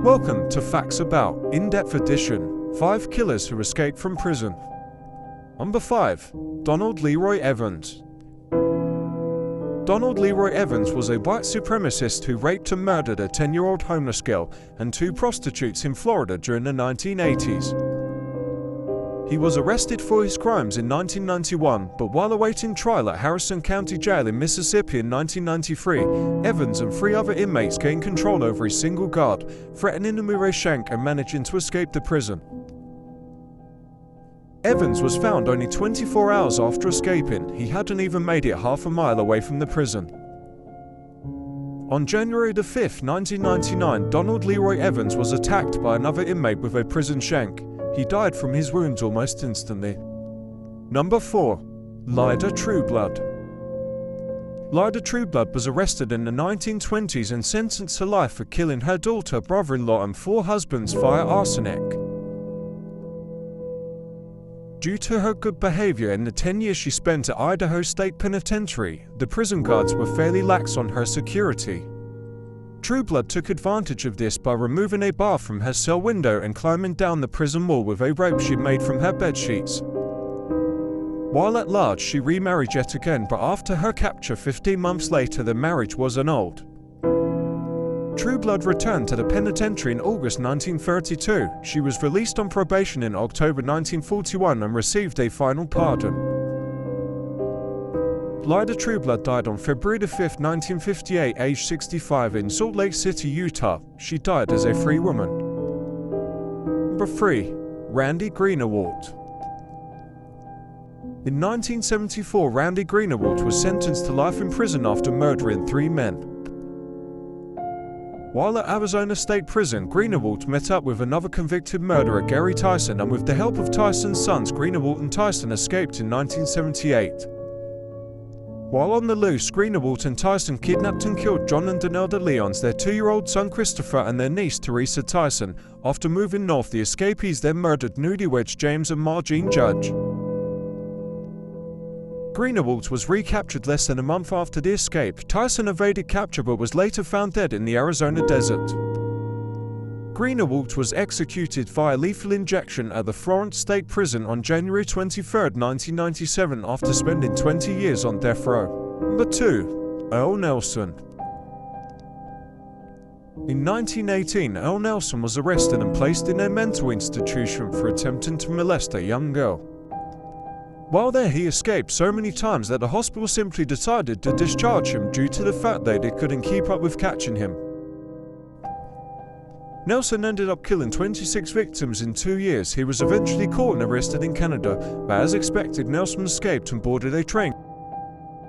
Welcome to Facts About, In-Depth Edition, 5 Killers Who Escaped from Prison. Number 5. Donald Leroy Evans. Donald Leroy Evans was a white supremacist who raped and murdered a 10-year-old homeless girl and 2 prostitutes in Florida during the 1980s. He was arrested for his crimes in 1991, but while awaiting trial at Harrison County Jail in Mississippi in 1993, Evans and 3 other inmates gained control over a single guard, threatening him with a shank and managing to escape the prison. Evans was found only 24 hours after escaping. He hadn't even made it half a mile away from the prison. On January 5, 1999, Donald Leroy Evans was attacked by another inmate with a prison shank. He died from his wounds almost instantly. Number 4. Lyda Trueblood. Lyda Trueblood was arrested in the 1920s and sentenced to life for killing her daughter, brother-in-law and 4 husbands via arsenic. Due to her good behavior in the 10 years she spent at Idaho State Penitentiary, the prison guards were fairly lax on her security. Trueblood took advantage of this by removing a bar from her cell window and climbing down the prison wall with a rope she'd made from her bedsheets. While at large, she remarried yet again, but after her capture 15 months later, the marriage was annulled. Trueblood returned to the penitentiary in August 1932. She was released on probation in October 1941 and received a final pardon. Lyda Trueblood died on February 5, 1958, aged 65 in Salt Lake City, Utah. She died as a free woman. Number 3. Randy Greenawalt. In 1974, Randy Greenawalt was sentenced to life in prison after murdering 3 men. While at Arizona State Prison, Greenawalt met up with another convicted murderer, Gary Tyson, and with the help of Tyson's sons, Greenawalt and Tyson escaped in 1978. While on the loose, Greenawalt and Tyson kidnapped and killed John and Danelda Leons, their 2-year-old son Christopher and their niece Teresa Tyson. After moving north, the escapees then murdered newlyweds James and Margene Judge. Greenawalt was recaptured less than a month after the escape. Tyson evaded capture but was later found dead in the Arizona desert. Greenawalt was executed via lethal injection at the Florence State Prison on January 23, 1997, after spending 20 years on death row. Number 2. Earl Nelson. In 1918, Earl Nelson was arrested and placed in a mental institution for attempting to molest a young girl. While there, he escaped so many times that the hospital simply decided to discharge him due to the fact that they couldn't keep up with catching him. Nelson ended up killing 26 victims in 2 years. He was eventually caught and arrested in Canada, but as expected, Nelson escaped and boarded a train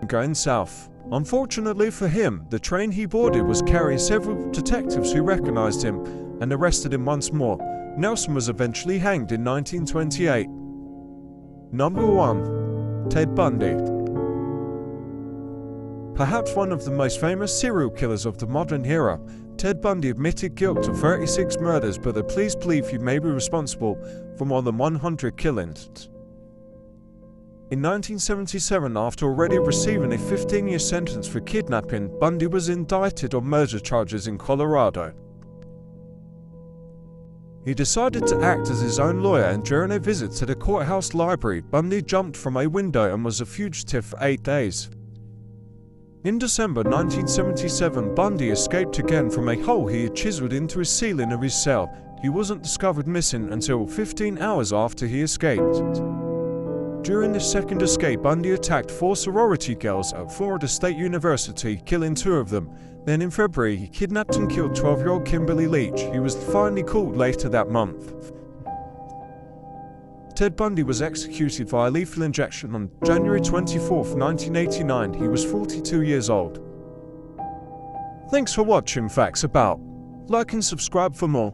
going south. Unfortunately for him, the train he boarded was carrying several detectives who recognized him and arrested him once more. Nelson was eventually hanged in 1928. Number 1. Ted Bundy. Perhaps one of the most famous serial killers of the modern era, Ted Bundy admitted guilt to 36 murders, but the police believe he may be responsible for more than 100 killings. In 1977, after already receiving a 15-year sentence for kidnapping, Bundy was indicted on murder charges in Colorado. He decided to act as his own lawyer, and during a visit to the courthouse library, Bundy jumped from a window and was a fugitive for 8 days. In December 1977, Bundy escaped again from a hole he had chiseled into the ceiling of his cell. He wasn't discovered missing until 15 hours after he escaped. During this second escape, Bundy attacked 4 sorority girls at Florida State University, killing 2 of them. Then in February, he kidnapped and killed 12-year-old Kimberly Leach. He was finally caught later that month. Ted Bundy was executed via lethal injection on January 24, 1989. He was 42 years old. Thanks for watching Facts About. Like and subscribe for more.